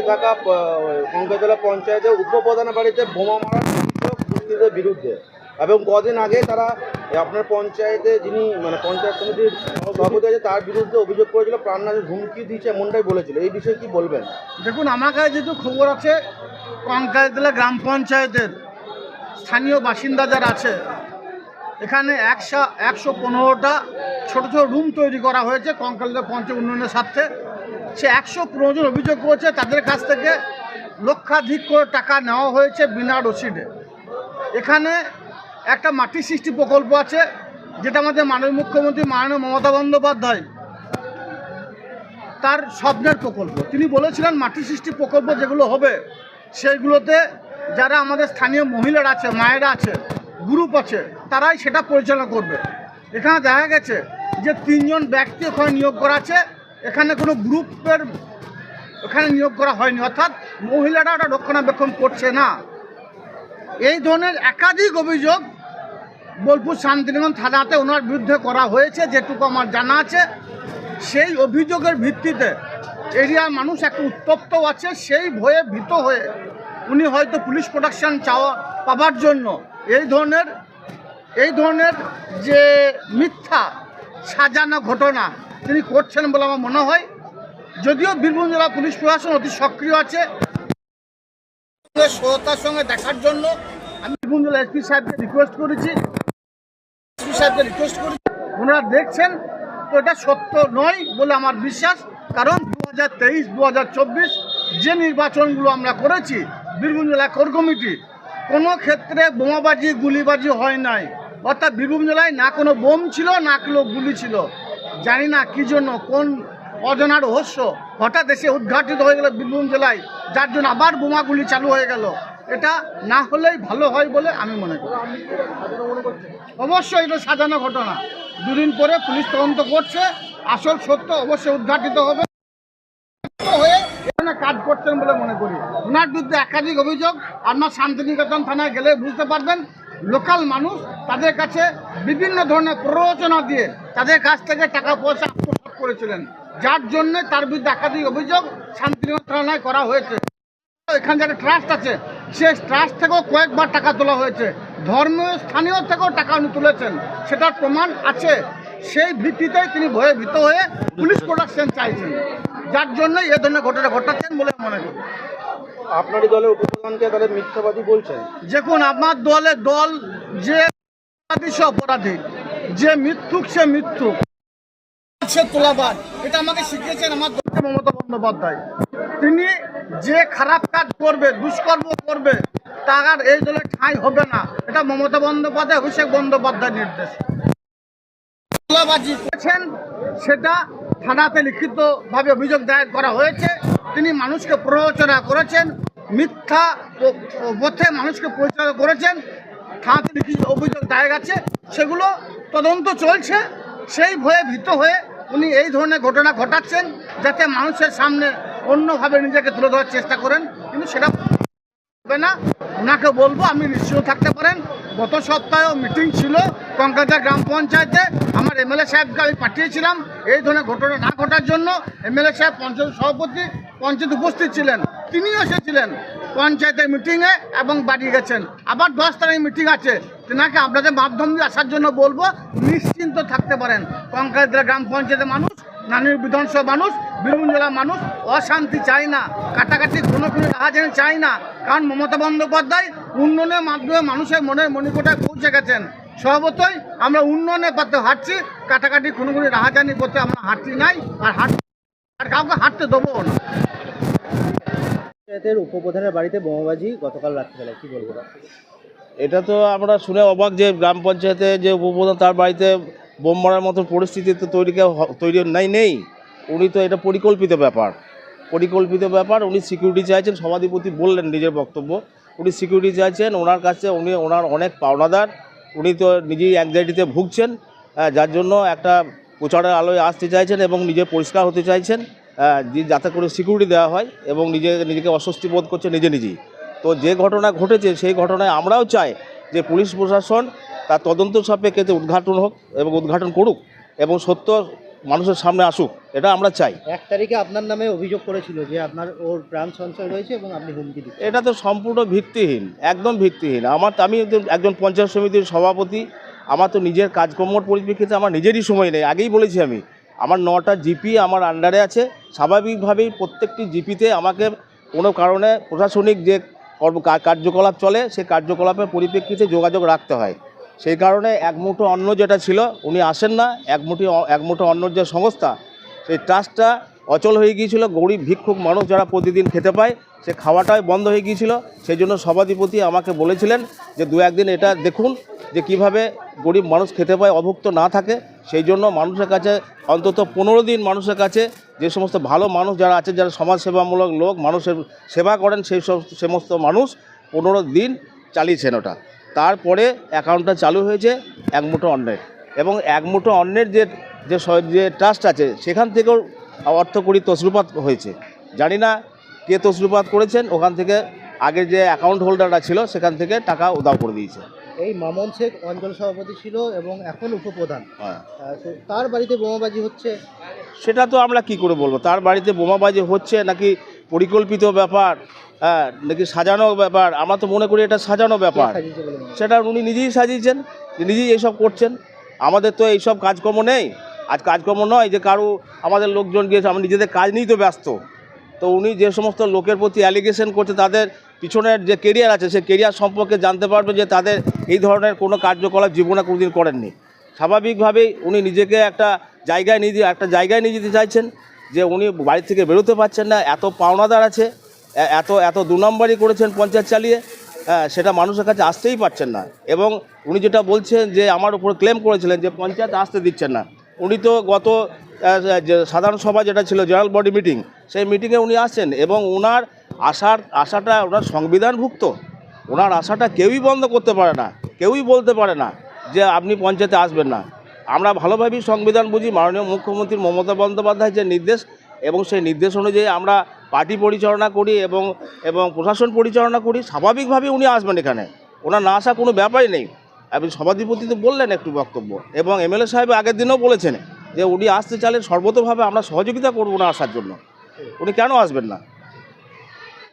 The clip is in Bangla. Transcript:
থাকা কঙ্কালতলা পঞ্চায়েতের উপপ্রধানের বাড়িতে বোমা মারার অভিযোগ দুষ্কৃতীদের বিরুদ্ধে, এবং কদিন আগে তারা আপনার পঞ্চায়েতে যিনি পঞ্চায়েত সমিতির সভাপতি আছে তার বিরুদ্ধে অভিযোগ করেছিল, প্রাণনাশের হুমকি দিয়েছে এমনটাই বলেছিল। এই বিষয়ে কি বলবেন? দেখুন, আমার কাছে যেহেতু খবর আছে, কঙ্কালতলা গ্রাম পঞ্চায়েতের স্থানীয় বাসিন্দা যারা আছে, এখানে 115টা ছোটো ছোটো রুম তৈরি করা হয়েছে কঙ্কালতলা পঞ্চায়েত উন্নয়নের স্বার্থে। সে 115 জন অভিযোগ করেছে তাদের কাছ থেকে লক্ষাধিক করে টাকা নেওয়া হয়েছে বিনা রসিদে। এখানে একটা মাটি সৃষ্টি প্রকল্প আছে, যেটা আমাদের মাননীয় মুখ্যমন্ত্রী মাননীয় মমতা বন্দ্যোপাধ্যায় তার স্বপ্নের প্রকল্প। তিনি বলেছিলেন মাটি সৃষ্টি প্রকল্প যেগুলো হবে সেইগুলোতে যারা আমাদের স্থানীয় মহিলারা আছে, মায়েরা আছে, গ্রুপ আছে, তারাই সেটা পরিচালনা করবে। এখানে দেখা গেছে যে 3 জন ব্যক্তি ওখানে নিয়োগ করা আছে, এখানে কোনো গ্রুপের ওখানে নিয়োগ করা হয়নি, অর্থাৎ মহিলারা ওটা রক্ষণাবেক্ষণ করছে না। এই ধরনের একাধিক অভিযোগ বোলপুর শান্তিনিকেতন থানাতে ওনার বিরুদ্ধে করা হয়েছে, যেটুকু আমার জানা আছে। সেই অভিযোগের ভিত্তিতে এরিয়ার মানুষ একটু উত্তপ্ত আছে, সেই ভয়ে ভীত হয়ে উনি হয়তো পুলিশ প্রোটেকশন পাবার জন্য এই ধরনের যে মিথ্যা সাজানো ঘটনা তিনি করছেন বলে আমার মনে হয়। যদিও বীরভূম জেলা পুলিশ প্রশাসন অতি সক্রিয় আছে, সততার সঙ্গে দেখার জন্য আমি বীরভূম জেলা এসপি সাহেবকে রিকোয়েস্ট করেছি, ওনারা দেখছেন। তো এটা সত্য নয় বলে আমার বিশ্বাস, কারণ 2023-2024 যে নির্বাচনগুলো আমরা করেছি বীরভূম জেলা কোর কমিটি, কোনো ক্ষেত্রে বোমাবাজি গুলিবাজি হয় নাই। অর্থাৎ বীরভূম জেলায় না কোনো বোম ছিল, না কোনো গুলি ছিল। জানি না কী জন্য, কোন অজানা রহস্য হঠাৎ এসে উদ্ঘাটিত হয়ে গেল বীরভূম জেলায়, যার জন্য আবার বোমাগুলি চালু হয়ে গেল। এটা না হলেই ভালো হয় বলে আমি মনে করি। অবশ্যই এটা সাজানো ঘটনা, 2 দিন পরে পুলিশ তদন্ত করছে, আসল সত্য অবশ্যই উদ্ঘাটিত হবে। হয়ে এখানে কাজ করছেন বলে মনে করি। ওনার বিরুদ্ধে একাধিক অভিযোগ, আপনার শান্তিনিকেতন থানায় গেলে বুঝতে পারবেন। লোকাল মানুষ তাদের কাছে বিভিন্ন ধরনের প্ররোচনা দিয়ে তাদের কাছ থেকে টাকা পয়সা আত্মসাৎ করেছিলেন, যার জন্যে তার বিরুদ্ধে একাধিক অভিযোগ শান্তিনিকেতন থানায় করা হয়েছে। এখানে যারা ট্রাস্ট আছে, সেই ট্রাস্ট থেকেও কয়েকবার টাকা তোলা হয়েছে, ধর্মীয় স্থানীয় থেকেও টাকা উনি তুলেছেন, সেটার প্রমাণ আছে। সেই ভিত্তিতেই তিনি ভয়ে ভীত হয়ে পুলিশ প্রোটেকশন চাইছেন, যার জন্য এ ধরনের ঘটনা ঘটাচ্ছেন বলে মনে করি। আপনারই দলের উপপ্রধানকে তাহলে মিথ্যাবাদী বলছেন? দেখুন, আমার দল যে অপরাধী, যে মিথ্যুক সে মিথ্যুক, সে তোলাবাজ, এটা আমাকে শিখিয়েছেন আমার দল মমতা বন্দ্যোপাধ্যায়। তিনি যে খারাপ কাজ করবে, দুষ্কর্ম করবে, তার এই দলে ঠাঁই হবে না। এটা মমতা বন্দ্যোপাধ্যায়, অভিষেক বন্দ্যোপাধ্যায়ের নির্দেশ। তোলাবাজি করেছেন, সেটা থানাতে লিখিতভাবে অভিযোগ দায়ের করা হয়েছে। তিনি মানুষকে প্ররোচনা করেছেন, মিথ্যা পথে মানুষকে পরিচালনা করেছেন, থানাতে লিখিত অভিযোগ দায়ের আছে, সেগুলো তদন্ত চলছে। সেই ভয়ে ভীত হয়ে উনি এই ধরনের ঘটনা ঘটাচ্ছেন, যাতে মানুষের সামনে অন্যভাবে নিজেকে তুলে ধরার চেষ্টা করেন, কিন্তু সেটা হবে না। ওনাকে বলবো, আপনি নিশ্চিত থাকতে পারেন, গত সপ্তাহেও মিটিং ছিল কঙ্কালতলা গ্রাম পঞ্চায়েতে। আমার এমএলএ সাহেবকে আমি পাঠিয়েছিলাম এই ধরনের ঘটনা না ঘটার জন্য। এমএলএ সাহেব পঞ্চায়েত সভাপতি পঞ্চায়েত উপস্থিত ছিলেন, তিনিও এসেছিলেন পঞ্চায়েতের মিটিংয়ে এবং বাড়ি গেছেন। আবার 10 তারিখ মিটিং আছে, তেনাকে আপনাদের মাধ্যম দিয়ে আসার জন্য বলবো। নিশ্চিন্ত থাকতে পারেন, কঙ্কালতলা গ্রাম পঞ্চায়েতের মানুষ, নানির বিধানসভা মানুষ, বীরভূম জেলার মানুষ অশান্তি চায় না, কাটাকাটি কোনো রাহাজানি চায় না। কারণ মমতা বন্দ্যোপাধ্যায় উন্নয়নের মাধ্যমে মানুষের মনের মণিকোটায় পৌঁছে গেছেন। স্বভাবতই আমরা উন্নয়নের পথে হাঁটছি, কাটাকাটি কোনো রাহাজানি পথে আমরা হাঁটছি নাই, আর কাউকে হাঁটতে দেবো না। পঞ্চায়েতের উপপ্রধানের বাড়িতে বোমাবাজি গতকাল রাত্রিবেলায়, কি বলবো? এটা তো আমরা শুনে অবাক যে গ্রাম পঞ্চায়েতে যে উপপ্রধান তার বাড়িতে বোম মারার মতো পরিস্থিতি তো তৈরি নেই। উনি তো এটা পরিকল্পিত ব্যাপার। উনি সিকিউরিটি চাইছেন, সভাধিপতি বললেন নিজের বক্তব্য, উনি সিকিউরিটি চাইছেন। ওনার কাছে ওনার অনেক পাওনাদার, উনি তো নিজেই অ্যাংজাইটিতে ভুগছেন, যার জন্য একটা প্রচারের আলোয় আসতে চাইছেন এবং নিজে পরিষ্কার হতে চাইছেন, যাতে করে সিকিউরিটি দেওয়া হয়, এবং নিজেকে অস্বস্তি বোধ করছে নিজেই। তো যে ঘটনা ঘটেছে সেই ঘটনায় আমরাও চাই যে পুলিশ প্রশাসন তার তদন্ত সাপেক্ষে উদ্ঘাটন হোক এবং উদ্ঘাটন করুক, এবং সত্য মানুষের সামনে আসুক, এটা আমরা চাই। 1 তারিখে আপনার নামে অভিযোগ করেছিল যে আপনার ওর প্রাণ সঞ্চয় রয়েছে এবং আপনি হুমকি দিচ্ছেন। এটা তো সম্পূর্ণ ভিত্তিহীন, একদম ভিত্তিহীন। আমি একজন পঞ্চায়েত সমিতির সভাপতি, আমার তো নিজের কাজকর্মর পরিপ্রেক্ষিতে আমার নিজেরই সময় নেই। আগেই বলেছি আমি, আমার 9টা জিপি আমার আন্ডারে আছে। স্বাভাবিকভাবেই প্রত্যেকটি জিপিতে আমাকে কোনো কারণে প্রশাসনিক যে কার্যকলাপ চলে সেই কার্যকলাপের পরিপ্রেক্ষিতে যোগাযোগ রাখতে হয়। সেই কারণে এক মুঠো অন্ন যেটা ছিল উনি আসেন না। এক মুঠো অন্নর যে সংস্থা, সেই ট্রাস্টটা অচল হয়ে গিয়েছিল। গরিব ভিক্ষুক মানুষ যারা প্রতিদিন খেতে পায়, সে খাওয়াটাই বন্ধ হয়ে গিয়েছিল। সেই জন্য সভাধিপতি আমাকে বলেছিলেন যে 2-1 দিন এটা দেখুন যে কিভাবে গরিব মানুষ খেতে পায়, অভুক্ত না থাকে। সেই জন্য মানুষের কাছে অন্তত 15 দিন মানুষের কাছে যে সমস্ত ভালো মানুষ যারা আছে, যারা সমাজসেবামূলক লোক, মানুষের সেবা করেন, সেই সমস্ত মানুষ 15 দিন চালিয়েছেন ওটা। তারপরে অ্যাকাউন্টটা চালু হয়েছে এক মুঠো অন্নের, এবং এক মুঠো অন্নের যে ট্রাস্ট আছে সেখান থেকেও অর্থকড়ি তছরুপাত হয়েছে। জানি না কে তছরুপাত করেছেন, ওখান থেকে আগের যে অ্যাকাউন্ট হোল্ডাররা ছিল সেখান থেকে টাকা উধাও করে দিয়েছে। এই মামুন শেখ অঞ্চল সভাপতি ছিল এবং এখন উপপ্রধান। হ্যাঁ, তো তার বাড়িতে বোমাবাজি হচ্ছে, সেটা তো আমরা কি করে বলবো? তার বাড়িতে বোমাবাজি হচ্ছে নাকি পরিকল্পিত ব্যাপার, হ্যাঁ, নাকি সাজানো ব্যাপার? আমরা তো মনে করি এটা সাজানো ব্যাপার। সাজিয়েছে বলে মনে হয়। সেটা উনি নিজেই সাজিয়েছেন, যে নিজেই এইসব করছেন। আমাদের তো এইসব কাজকর্ম নেই। আজ কাজকর্ম নয় যে কারো আমাদের লোকজন গিয়েছে, আমরা নিজেদের কাজ নিয়েই তো ব্যস্ত। তো উনি যে সমস্ত লোকের প্রতি অ্যালিগেশন করছে, তাদের পিছনের যে কেরিয়ার আছে সেই কেরিয়ার সম্পর্কে জানতে পারবে যে তাদের এই ধরনের কোনো কার্যকলাপ জীবনে কোনোদিন করেননি। স্বাভাবিকভাবেই উনি নিজেকে একটা জায়গায় নিয়ে যেতে চাইছেন, যে উনি বাড়ি থেকে বেরোতে পারছেন না, এত পাওনাদার আছে, এত 2 নম্বরই করেছেন পঞ্চায়েত চালিয়ে, সেটা মানুষের কাছে আসতেই পারছেন না। এবং উনি যেটা বলছেন যে আমার উপর ক্লেম করেছিলেন যে পঞ্চায়েত আসতে দিচ্ছেন না, উনি তো গত যে সাধারণ সভা যেটা ছিল জেনারেল বডি মিটিং, সেই মিটিংয়ে উনি আসছেন, এবং ওনার আশাটা ওনার সংবিধানভুক্ত। ওনার আশাটা কেউই বন্ধ করতে পারে না, কেউই বলতে পারে না যে আপনি পঞ্চায়েতে আসবেন না। আমরা ভালোভাবেই সংবিধান বুঝি। মাননীয় মুখ্যমন্ত্রী মমতা বন্দ্যোপাধ্যায়ের যে নির্দেশ, এবং সেই নির্দেশ অনুযায়ী আমরা পার্টি পরিচালনা করি এবং প্রশাসন পরিচালনা করি। স্বাভাবিকভাবেই উনি আসবেন এখানে, ওনার না আসা কোনো ব্যাপারই নেই। আপনি সভাধিপতি তো বললেন একটু বক্তব্য, এবং এমএলএ সাহেব আগের দিনেও বলেছেন যে উনি আসতে চাইলে সর্বতোভাবে আমরা সহযোগিতা করবো না আসার জন্য। উনি কেন আসবেন না?